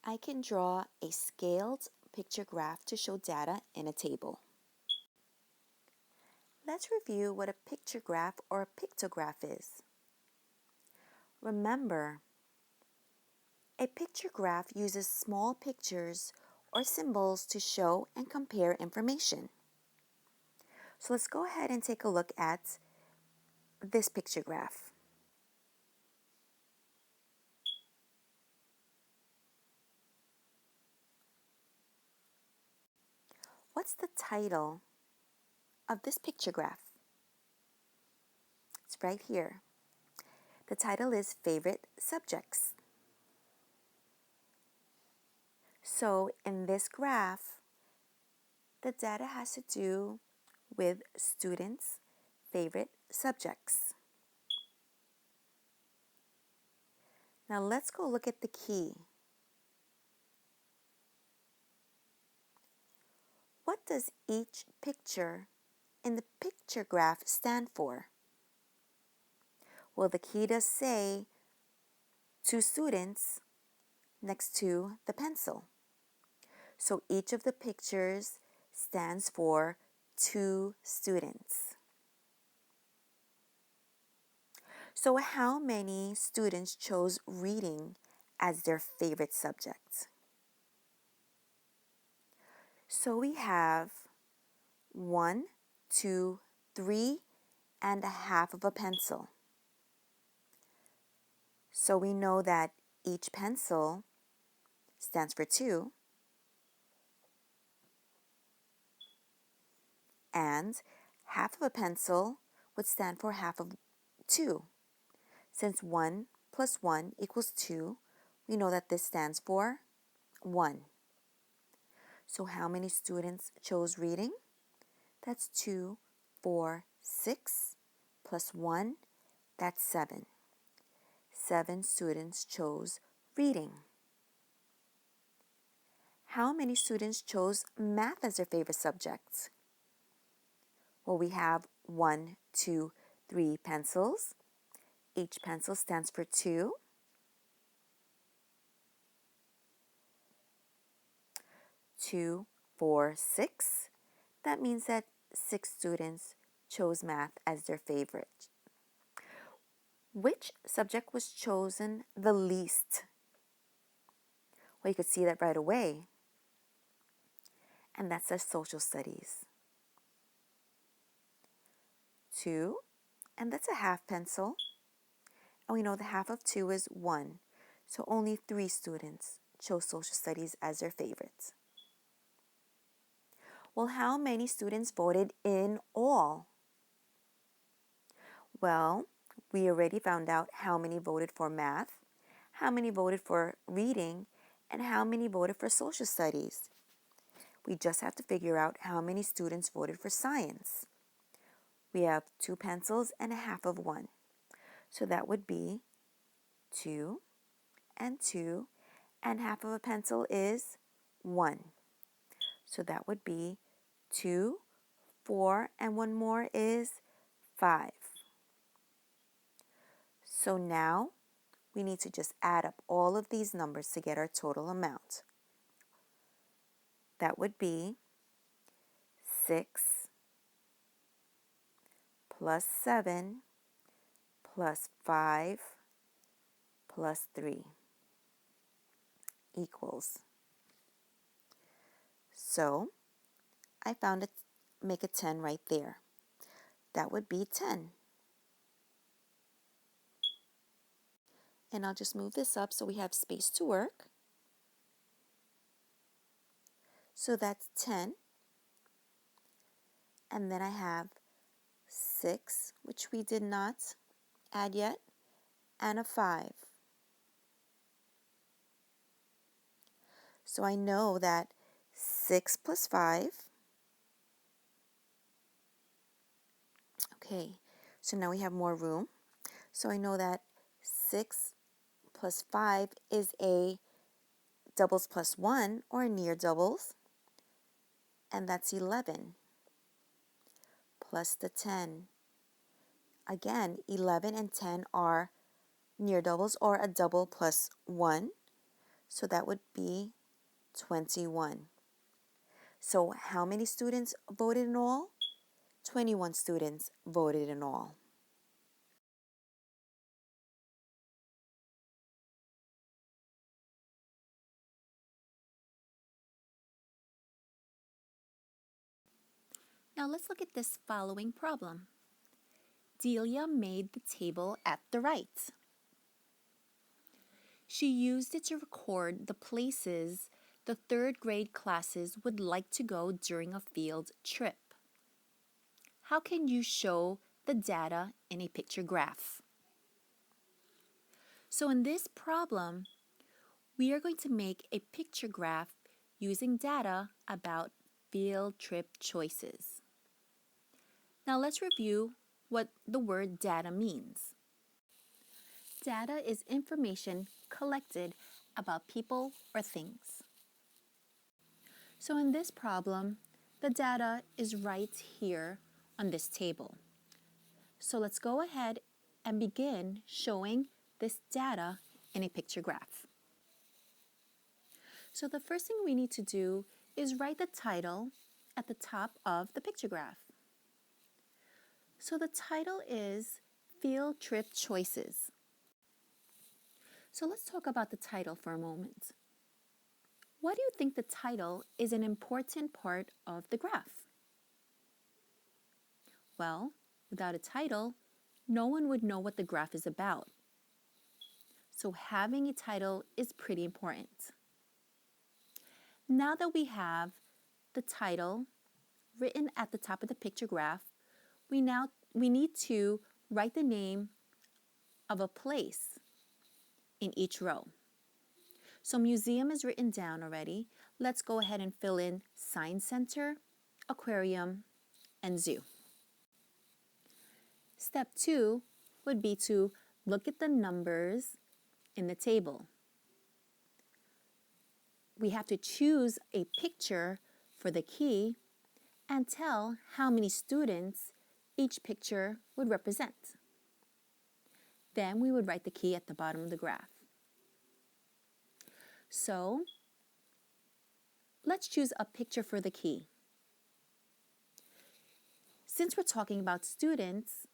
I can draw a scaled picture graph to show data in a table. Let's review what a picture graph or a pictograph is. Remember, a picture graph uses small pictures or symbols to show and compare information. So let's go ahead and take a look at this picture graph. What's the title of this picture graph? It's right here. The title is Favorite Subjects. So in this graph, the data has to do with students' favorite subjects. Now let's go look at the key. What does each picture in the picture graph stand for? Well, the key does say two students next to the pencil. So each of the pictures stands for two students. So how many students chose reading as their favorite subject? So we have 1, 2, 3, and a half of a pencil. So we know that each pencil stands for 2, and half of a pencil would stand for half of 2. Since 1 plus 1 equals 2, we know that this stands for 1. So how many students chose reading? That's 2, 4, 6, plus 1, that's 7. 7 students chose reading. How many students chose math as their favorite subject? Well, we have 1, 2, 3 pencils. Each pencil stands for 2. 2, 4, 6. That means that 6 students chose math as their favorite. Which subject was chosen the least? Well, you could see that right away. And that's our social studies. 2, and that's a half pencil. And we know the half of 2 is 1. So only 3 students chose social studies as their favorites. Well, how many students voted in all? Well, we already found out how many voted for math, how many voted for reading, and how many voted for social studies. We just have to figure out how many students voted for science. We have 2 pencils and a half of 1. So that would be 2 and 2, and half of a pencil is 1. So that would be 2, 4, and 1 more is 5. So now we need to just add up all of these numbers to get our total amount. That would be 6 plus 7 plus 5 plus 3 equals. So I found it, make a 10 right there. That would be 10. And I'll just move this up so we have space to work. So that's 10. And then I have 6, which we did not add yet, and a 5. So I know that 6 plus 5. Okay, so now we have more room. So I know that 6 plus 5 is a doubles plus 1, or near doubles, and that's 11, plus the 10. Again, 11 and 10 are near doubles, or a double plus 1. So that would be 21. So how many students voted in all? 21 students voted in all. Now let's look at this following problem. Delia made the table at the right. She used it to record the places the third grade classes would like to go during a field trip. How can you show the data in a picture graph? So in this problem, we are going to make a picture graph using data about field trip choices. Now let's review what the word data means. Data is information collected about people or things. So in this problem, the data is right here on this table. So let's go ahead and begin showing this data in a picture graph. So the first thing we need to do is write the title at the top of the picture graph. So the title is Field Trip Choices. So let's talk about the title for a moment. Why do you think the title is an important part of the graph? Well, without a title, no one would know what the graph is about. So having a title is pretty important. Now that we have the title written at the top of the picture graph, we need to write the name of a place in each row. So museum is written down already. Let's go ahead and fill in science center, aquarium, and zoo. Step 2 would be to look at the numbers in the table. We have to choose a picture for the key and tell how many students each picture would represent. Then we would write the key at the bottom of the graph. So let's choose a picture for the key. Since we're talking about students,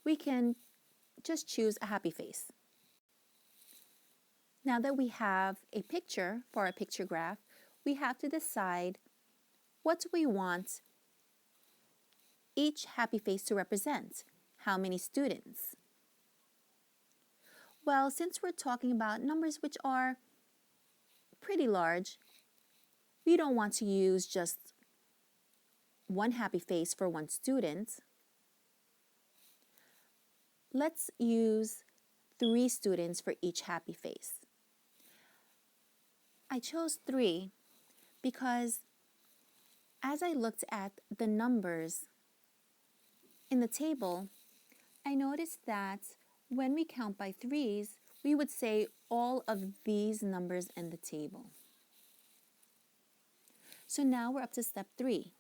we can just choose a happy face. Now that we have a picture for our picture graph, we have to decide what do we want each happy face to represent. How many students? Well, since we're talking about numbers which are pretty large, we don't want to use just one happy face for one student. Let's use 3 students for each happy face. I chose 3 because as I looked at the numbers in the table, I noticed that when we count by threes, we would say all of these numbers in the table. So now we're up to step 3.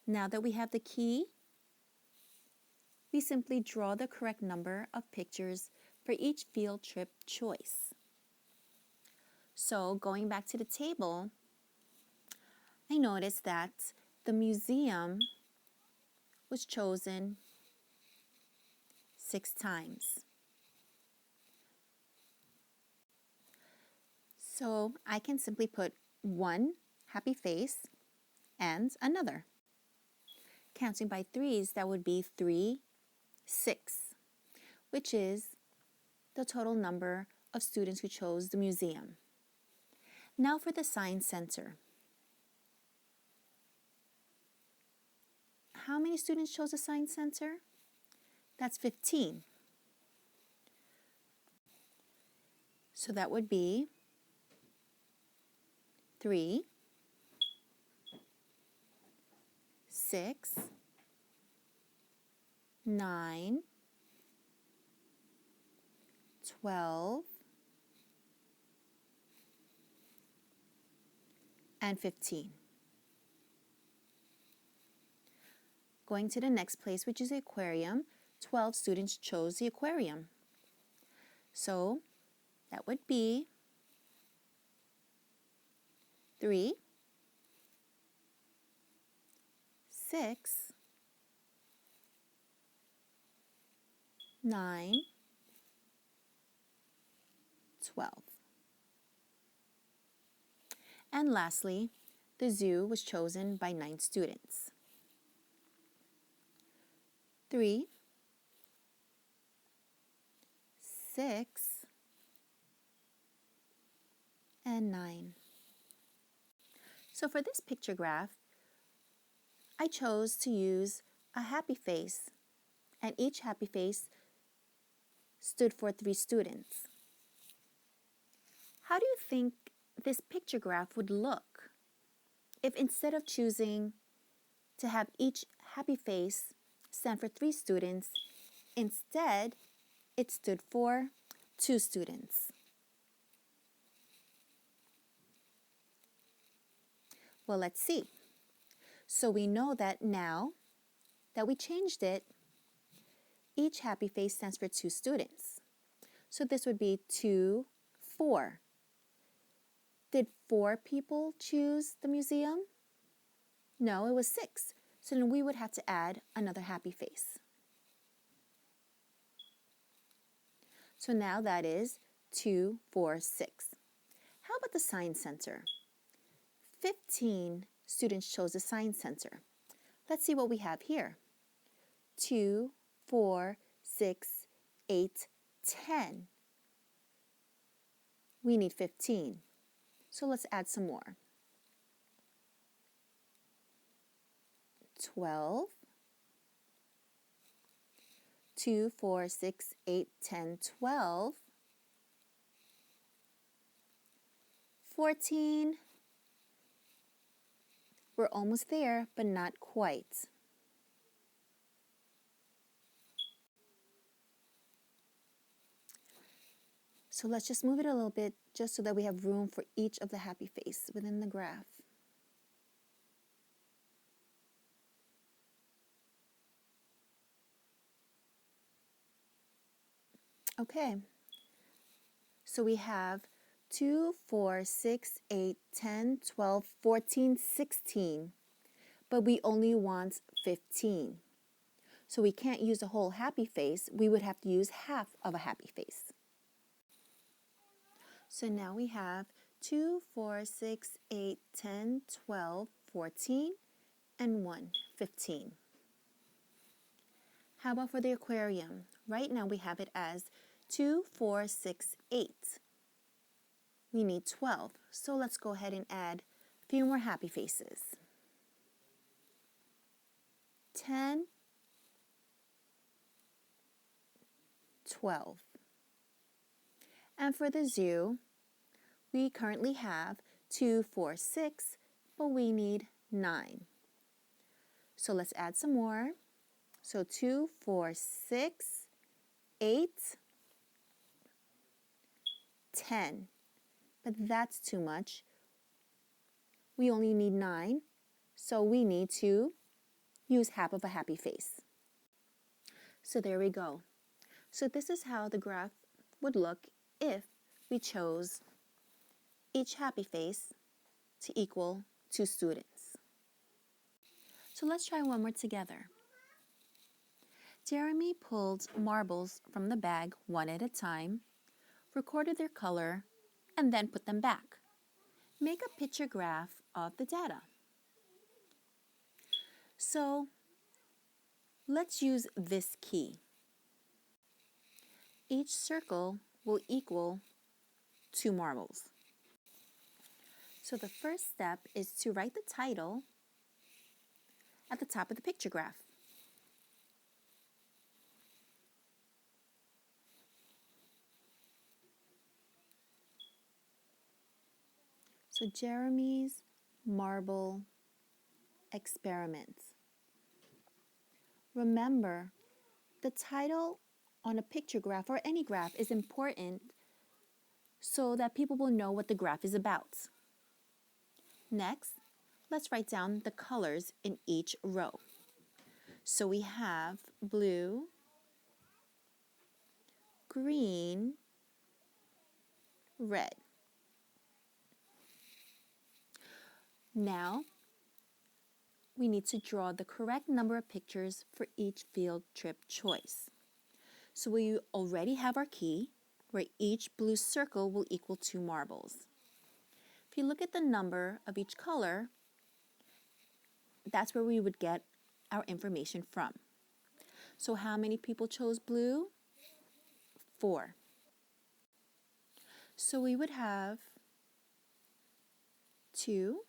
Now that we have the key, we simply draw the correct number of pictures for each field trip choice. So going back to the table, I noticed that the museum was chosen 6 times. So I can simply put one happy face and another. Counting by threes, that would be 3, 6, which is the total number of students who chose the museum. Now for the Science Center. How many students chose the Science Center? That's 15. So that would be 3, 6, 9, 12, and 15. Going to the next place, which is the aquarium, 12 students chose the aquarium. So that would be 3, 6, 9, 12. And lastly, the zoo was chosen by 9 students. 3, 6, and 9. So for this picture graph, I chose to use a happy face, and each happy face stood for 3 students. How do you think this picture graph would look if instead of choosing to have each happy face stand for 3 students, instead it stood for 2 students? Well, let's see. So we know that now that we changed it, each happy face stands for 2 students. So this would be 2, 4. Did 4 people choose the museum? No, it was 6. So then we would have to add another happy face. So now that is 2, 4, 6. How about the Science Center? 15 students chose the Science Center. Let's see what we have here. 2, 4, 6, 8, 10. We need 15. So let's add some more. 12, 2, 4, 6, 8, 10, 12. 14. We're almost there, but not quite. So let's just move it a little bit just so that we have room for each of the happy face within the graph. Okay, so we have 2, 4, 6, 8, 10, 12, 14, 16, but we only want 15. So we can't use a whole happy face, we would have to use half of a happy face. So now we have 2, 4, 6, 8, 10, 12, 14, and 1, 15. How about for the aquarium? Right now we have it as 2, 4, 6, 8. We need 12, so let's go ahead and add a few more happy faces. 10, 12. And for the zoo, we currently have 2, 4, 6, but we need 9. So let's add some more. So 2, 4, 6, 8, 10. But that's too much. We only need 9, so we need to use half of a happy face. So there we go. So this is how the graph would look if we chose each happy face to equal 2 students. So let's try one more together. Jeremy pulled marbles from the bag one at a time, recorded their color, and then put them back. Make a picture graph of the data. So let's use this key. Each circle will equal 2 marbles. So the first step is to write the title at the top of the picture graph. So Jeremy's marble experiments. Remember, the title on a picture graph or any graph is important so that people will know what the graph is about. Next, let's write down the colors in each row. So we have blue, green, red. Now, we need to draw the correct number of pictures for each field trip choice. So we already have our key, where each blue circle will equal 2 marbles. If you look at the number of each color, that's where we would get our information from. So how many people chose blue? 4. So we would have 2,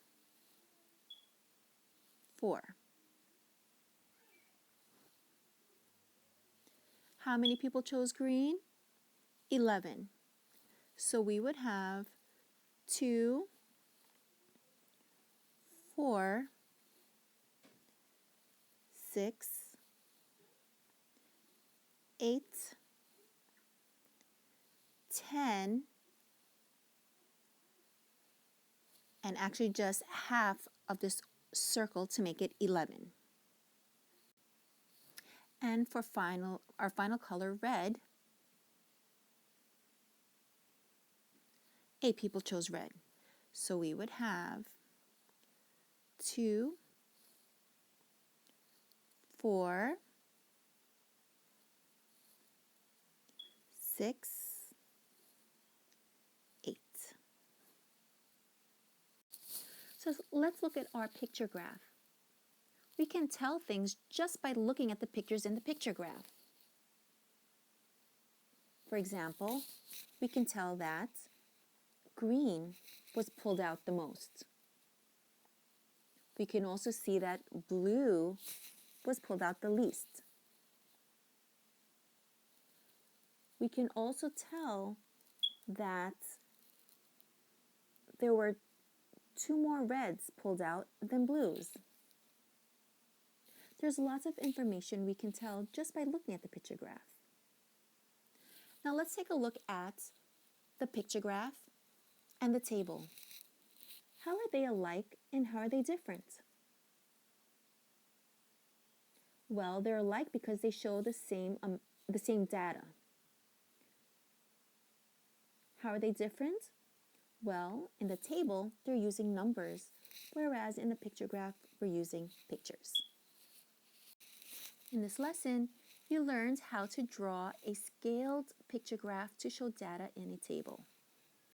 4. How many people chose green? 11. So we would have 2, 4, 6, 8, 10, and actually just half of this circle to make it 11. And for our final color, red, 8 people chose red. So we would have 2, 4, 6, 8. So let's look at our picture graph. We can tell things just by looking at the pictures in the picture graph. For example, we can tell that green was pulled out the most. We can also see that blue was pulled out the least. We can also tell that there were 2 more reds pulled out than blues. There's lots of information we can tell just by looking at the picture graph. Now let's take a look at the picture graph and the table. How are they alike and how are they different? Well, they're alike because they show the same data. How are they different? Well, in the table, they're using numbers, whereas in the picture graph, we're using pictures. In this lesson, you learned how to draw a scaled picture graph to show data in a table.